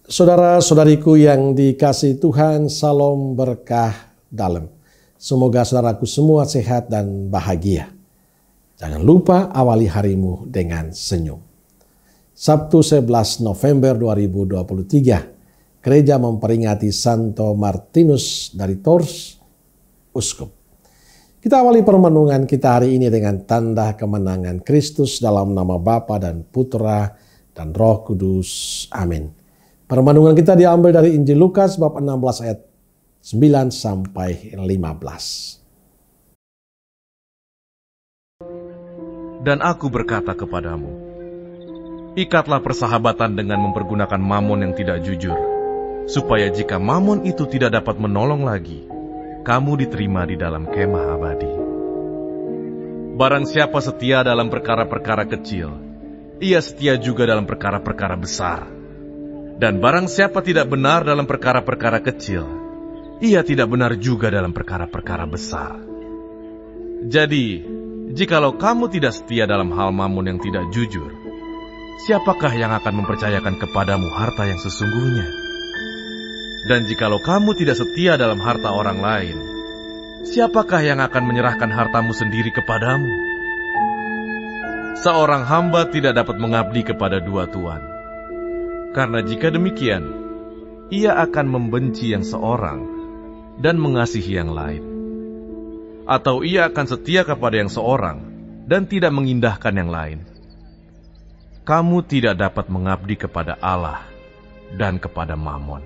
Saudara-saudariku yang dikasihi Tuhan, salam berkah dalam. Semoga saudaraku semua sehat dan bahagia. Jangan lupa awali harimu dengan senyum. Sabtu 11 November 2023, gereja memperingati Santo Martinus dari Tours, Uskup. Kita awali permenungan kita hari ini dengan tanda kemenangan Kristus dalam nama Bapa dan Putra dan Roh Kudus. Amin. Permenungan kita diambil dari Injil Lukas bab 16 ayat 9 sampai 15. Dan aku berkata kepadamu, ikatlah persahabatan dengan mempergunakan mamon yang tidak jujur, supaya jika mamon itu tidak dapat menolong lagi, kamu diterima di dalam kemah abadi. Barang siapa setia dalam perkara-perkara kecil, ia setia juga dalam perkara-perkara besar. Dan barang siapa tidak benar dalam perkara-perkara kecil, ia tidak benar juga dalam perkara-perkara besar. Jadi, jikalau kamu tidak setia dalam hal mamon yang tidak jujur, siapakah yang akan mempercayakan kepadamu harta yang sesungguhnya? Dan jikalau kamu tidak setia dalam harta orang lain, siapakah yang akan menyerahkan hartamu sendiri kepadamu? Seorang hamba tidak dapat mengabdi kepada dua tuan. Karena jika demikian, ia akan membenci yang seorang dan mengasihi yang lain. Atau ia akan setia kepada yang seorang dan tidak mengindahkan yang lain. Kamu tidak dapat mengabdi kepada Allah dan kepada Mamon.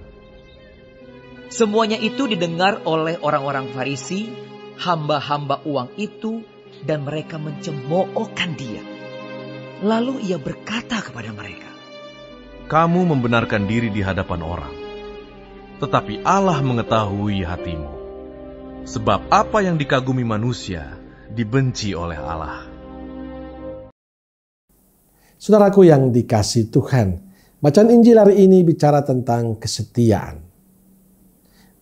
Semuanya itu didengar oleh orang-orang Farisi, hamba-hamba uang itu, dan mereka mencemoohkan dia. Lalu ia berkata kepada mereka, kamu membenarkan diri di hadapan orang, tetapi Allah mengetahui hatimu. Sebab apa yang dikagumi manusia, dibenci oleh Allah. Saudaraku yang dikasihi Tuhan, bacaan Injil hari ini bicara tentang kesetiaan.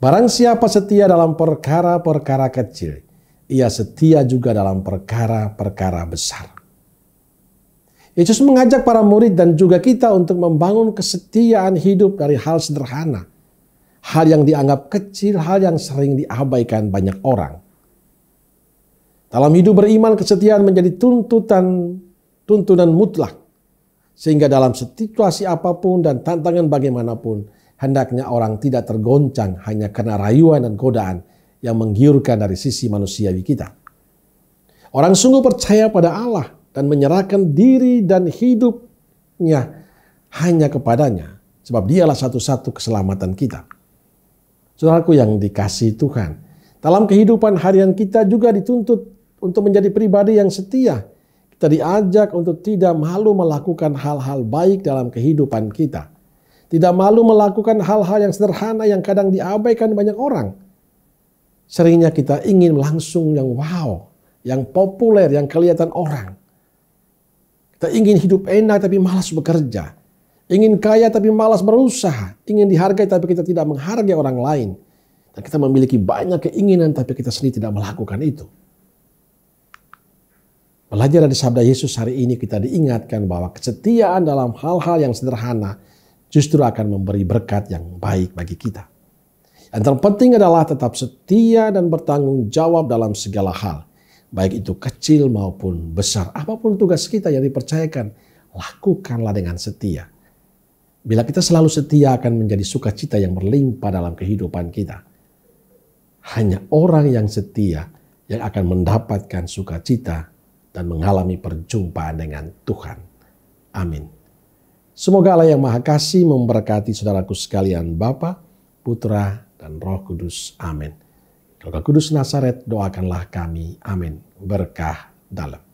Barang siapa setia dalam perkara-perkara kecil, ia setia juga dalam perkara-perkara besar. Yesus mengajak para murid dan juga kita untuk membangun kesetiaan hidup dari hal sederhana. Hal yang dianggap kecil, hal yang sering diabaikan banyak orang. Dalam hidup beriman, kesetiaan menjadi tuntunan mutlak. Sehingga dalam situasi apapun dan tantangan bagaimanapun, hendaknya orang tidak tergoncang hanya karena rayuan dan godaan yang menggiurkan dari sisi manusiawi kita. Orang sungguh percaya pada Allah dan menyerahkan diri dan hidupnya hanya kepadanya. Sebab dialah satu-satu keselamatan kita. Saudaraku yang dikasihi Tuhan, dalam kehidupan harian kita juga dituntut untuk menjadi pribadi yang setia. Kita diajak untuk tidak malu melakukan hal-hal baik dalam kehidupan kita. Tidak malu melakukan hal-hal yang sederhana yang kadang diabaikan banyak orang. Seringnya kita ingin langsung yang wow, yang populer, yang kelihatan orang. Kita ingin hidup enak tapi malas bekerja. Ingin kaya tapi malas berusaha. Ingin dihargai tapi kita tidak menghargai orang lain. Dan kita memiliki banyak keinginan tapi kita sendiri tidak melakukan itu. Belajar dari sabda Yesus hari ini kita diingatkan bahwa kesetiaan dalam hal-hal yang sederhana justru akan memberi berkat yang baik bagi kita. Yang terpenting adalah tetap setia dan bertanggung jawab dalam segala hal. Baik itu kecil maupun besar. Apapun tugas kita yang dipercayakan, lakukanlah dengan setia. Bila kita selalu setia akan menjadi sukacita yang berlimpah dalam kehidupan kita. Hanya orang yang setia yang akan mendapatkan sukacita dan mengalami perjumpaan dengan Tuhan. Amin. Semoga Allah yang Maha Kasih memberkati saudaraku sekalian, Bapa, Putra, dan Roh Kudus. Amin. Roh Kudus Nazaret, doakanlah kami. Amin. Berkah dalam.